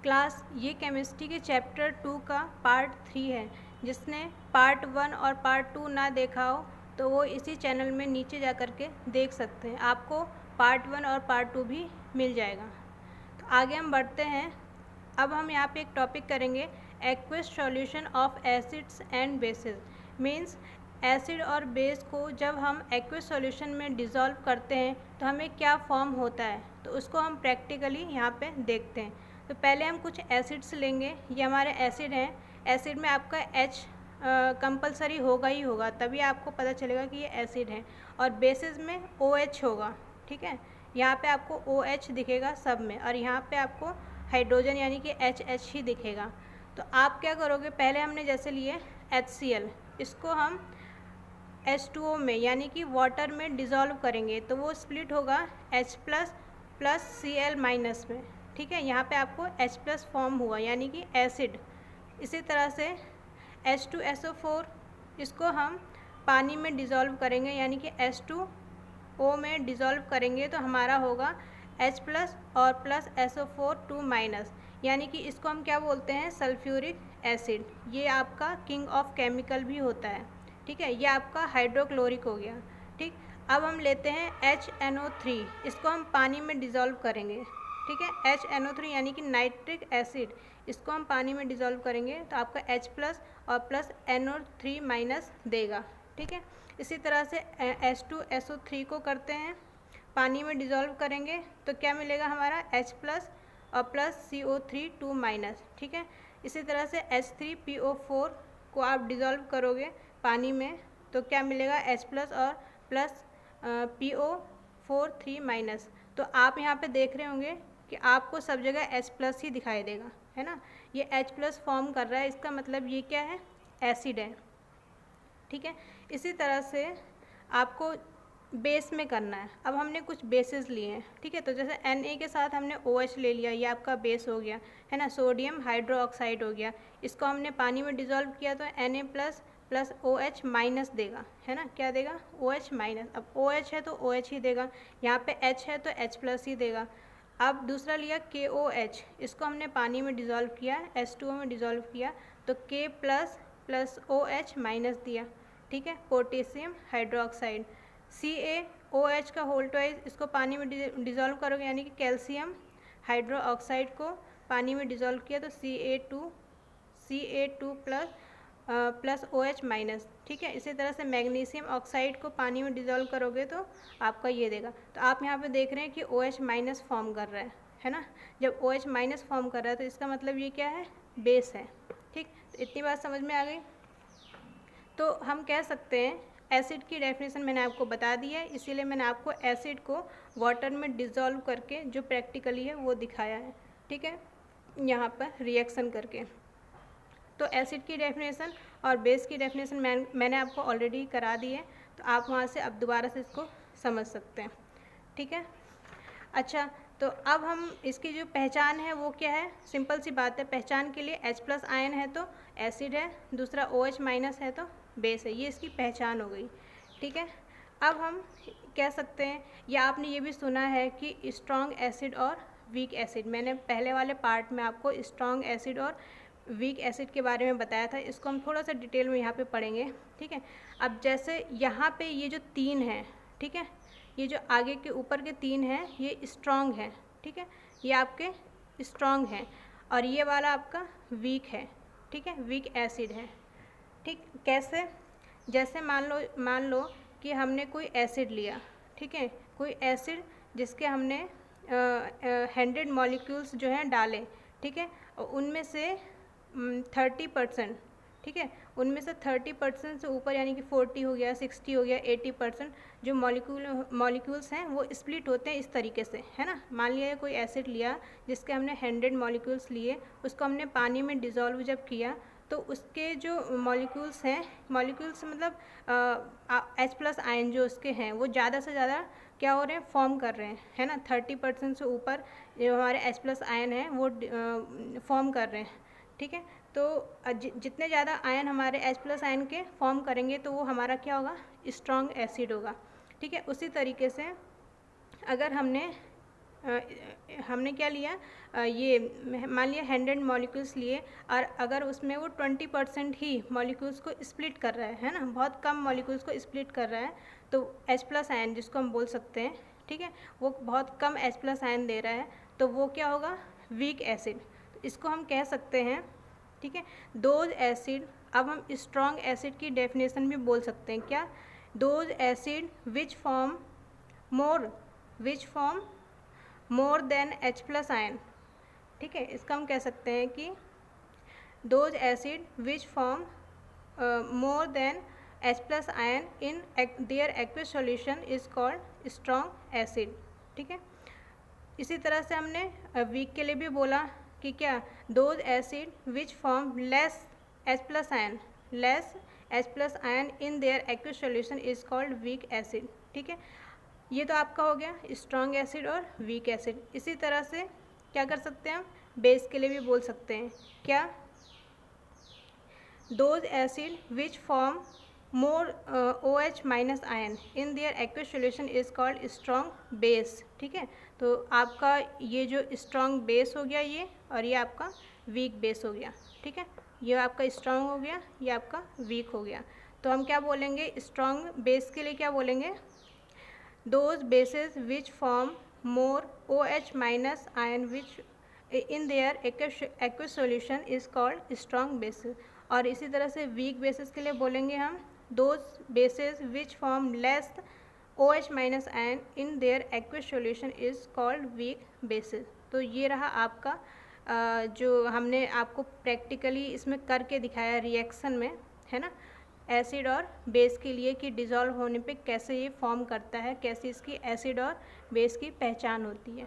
Class ये chemistry के chapter 2 का पार्ट 3 है। जिसने पार्ट 1 और पार्ट 2 ना देखा हो तो वो इसी चैनल में नीचे जा कर के देख सकते हैं। आपको पार्ट 1 और पार्ट 2 भी मिल जाएगा। तो आगे हम बढ़ते हैं। अब हम यहाँ पे एक टॉपिक करेंगे, aqueous solution of acids and bases. Means acid और बेस को जब हम एक्वस सॉल्यूशन में डिज़ोल्व करते हैं तो हमें क्या फॉर्म होता है, तो उसको हम प्रैक्टिकली यहाँ पे देखते हैं। तो पहले हम कुछ एसिड्स लेंगे। ये हमारे एसिड हैं। एसिड में आपका H कंपलसरी होगा ही होगा, तभी आपको पता चलेगा कि ये एसिड है। और बेसिस में OH होगा, ठीक है। यहाँ पे आपको OH दिखेगा सब में, और यहाँ पे आपको हाइड्रोजन यानी कि HH ही दिखेगा। तो आप क्या करोगे, पहले हमने जैसे लिए HCl, इसको हम H2O में यानी कि वाटर में डिज़ोल्व करेंगे तो वो स्प्लिट होगा H प्लस Cl माइनस में, ठीक है। यहाँ पे आपको H प्लस फॉर्म हुआ यानी कि एसिड। इसी तरह से H2SO4, इसको हम पानी में डिज़ोल्व करेंगे यानी कि H2O में डिज़ोल्व करेंगे तो हमारा होगा H प्लस और प्लस SO4 2 माइनस, यानी कि इसको हम क्या बोलते हैं, सल्फ्यूरिक एसिड। ये आपका किंग ऑफ केमिकल भी होता है, ठीक है। ये आपका हाइड्रोक्लोरिक हो गया, ठीक। अब हम लेते हैं HNO3, इसको हम पानी में डिज़ोल्व करेंगे, ठीक है। HNO3 यानी कि नाइट्रिक एसिड, इसको हम पानी में डिज़ोल्व करेंगे तो आपका H प्लस और प्लस NO3 माइनस देगा, ठीक है। इसी तरह से H2SO3 को करते हैं, पानी में डिज़ोल्व करेंगे तो क्या मिलेगा हमारा, H प्लस और प्लस CO3 2 माइनस, ठीक है। इसी तरह से H3PO4 को आप डिज़ोल्व करोगे पानी में तो क्या मिलेगा, H प्लस और प्लस PO4 3 माइनस। तो आप यहाँ पे देख रहे होंगे कि आपको सब जगह H प्लस ही दिखाई देगा, है ना। ये H प्लस फॉर्म कर रहा है, इसका मतलब ये क्या है, एसिड है, ठीक है। इसी तरह से आपको बेस में करना है। अब हमने कुछ बेसेस लिए हैं, ठीक है। तो जैसे Na के साथ हमने OH ले लिया, ये आपका बेस हो गया, है ना। सोडियम हाइड्रोक्साइड हो गया, इसको हमने पानी में डिज़ोल्व किया तो Na plus plus OH minus देगा, है ना। क्या देगा, OH माइनस। अब OH है तो OH ही देगा, यहाँ पे H है तो H प्लस ही देगा। अब दूसरा लिया KOH, इसको हमने पानी में डिज़ोल्व किया, H2O में डिज़ोल्व किया तो K plus plus OH minus दिया, ठीक है। Potassium hydroxide. CaOH का होल ट्वाइस, इसको पानी में डिज़ोल्व करोगे यानी कि कैल्शियम हाइड्रोक्साइड को पानी में डिज़ोल्व किया तो Ca2 प्लस OH माइनस, ठीक है। इसी तरह से मैग्नीशियम ऑक्साइड को पानी में डिज़ोल्व करोगे तो आपका ये देगा। तो आप यहाँ पे देख रहे हैं कि OH माइनस फॉर्म कर रहा है ना। जब OH माइनस फॉर्म कर रहा है तो इसका मतलब ये क्या है, बेस है, ठीक। तो इतनी बात समझ में आ गई। तो हम कह सकते हैं एसिड की डेफिनेशन मैंने आपको बता दी है, इसीलिए मैंने आपको एसिड को वाटर में डिज़ोल्व करके जो प्रैक्टिकली है वो दिखाया है, ठीक है, यहाँ पर रिएक्शन करके। तो एसिड की डेफिनेशन और बेस की डेफिनेशन मैंने आपको ऑलरेडी करा दी है, तो आप वहाँ से अब दोबारा से इसको समझ सकते हैं, ठीक है। अच्छा, तो अब हम इसकी जो पहचान है वो क्या है, सिंपल सी बात है। पहचान के लिए H प्लस आयन है तो एसिड है, दूसरा OH माइनस है तो बेस है, ये इसकी पहचान हो गई, ठीक है। अब हम कह सकते हैं, या आपने ये भी सुना है कि स्ट्रॉन्ग एसिड और वीक एसिड। मैंने पहले वाले पार्ट में आपको स्ट्रॉन्ग एसिड और वीक एसिड के बारे में बताया था, इसको हम थोड़ा सा डिटेल में यहाँ पे पढ़ेंगे, ठीक है। अब जैसे यहाँ पे ये जो 3 हैं, ठीक है, ये जो आगे के ऊपर के 3 हैं ये स्ट्रॉन्ग है, ठीक है, ये आपके स्ट्रॉन्ग हैं, और ये वाला आपका वीक है, ठीक है, वीक एसिड है, ठीक। कैसे, जैसे मान लो कि हमने कोई एसिड लिया, ठीक है, कोई एसिड जिसके हमने 100 मॉलिक्यूल्स जो हैं डाले, ठीक है, और उनमें से 30%, ठीक है, उनमें से 30% से ऊपर यानी कि 40 हो गया, 60 हो गया, 80% जो मॉलिक्यूल्स हैं वो स्प्लिट होते हैं इस तरीके से, है ना। मान लिया कोई एसिड लिया जिसके हमने 100 मॉलिक्यूल्स लिए, उसको हमने पानी में डिज़ोल्व जब किया तो उसके जो मॉलिक्यूल्स हैं, मॉलिक्यूल्स मतलब H प्लस आयन जो उसके हैं वो ज़्यादा से ज़्यादा क्या हो रहे हैं, फॉर्म कर रहे हैं, है ना। 30% से ऊपर जो हमारे H प्लस आयन हैं वो फॉर्म कर रहे हैं, ठीक है। तो जितने ज़्यादा आयन हमारे H प्लस आयन के फॉर्म करेंगे तो वो हमारा क्या होगा, स्ट्रॉन्ग एसिड होगा, ठीक है। उसी तरीके से अगर हमने हमने क्या लिया, ये मान लिया 100 मॉलिक्यूल्स लिए, और अगर उसमें वो 20% ही मॉलिक्यूल्स को स्प्लिट कर रहा है ना, बहुत कम मॉलिक्यूल्स को स्प्लिट कर रहा है, तो H+ आयन जिसको हम बोल सकते हैं, ठीक है, वो बहुत कम H+ आयन दे रहा है, तो वो क्या होगा, वीक एसिड। तो इसको हम कह सकते हैं, ठीक है, दोज एसिड। अब हम स्ट्रॉन्ग एसिड की डेफिनेशन भी बोल सकते हैं, क्या, those acid which form more than H+ ion, ठीक है, इसका हम कह सकते हैं कि those acid which form more than H+ ion in their aqueous solution is called strong acid, ठीक है। इसी तरह से हमने वीक के लिए भी बोला कि क्या, those acid which form less H+ ion in their aqueous solution is called weak acid, ठीक है। ये तो आपका हो गया स्ट्रॉन्ग एसिड और वीक एसिड। इसी तरह से क्या कर सकते हैं हम, बेस के लिए भी बोल सकते हैं, क्या, those acid which form more OH- ion in their aqueous solution is called strong base, ठीक है। तो आपका ये जो स्ट्रॉन्ग बेस हो गया ये, और ये आपका वीक बेस हो गया, ठीक है। ये आपका स्ट्रॉन्ग हो गया, ये आपका वीक हो गया। तो हम क्या बोलेंगे, स्ट्रॉन्ग बेस के लिए क्या बोलेंगे, those bases which form more OH- ion which in their aqueous solution is called strong bases। और इसी तरह से weak bases के लिए बोलेंगे हम, those bases which form less OH- ion in their aqueous solution is called weak bases। तो ये रहा आपका जो हमने आपको प्रैक्टिकली इसमें करके दिखाया रिएक्शन में, है ना, एसिड और बेस के लिए, कि डिज़ोल्व होने पे कैसे ये फॉर्म करता है, कैसे इसकी एसिड और बेस की पहचान होती है।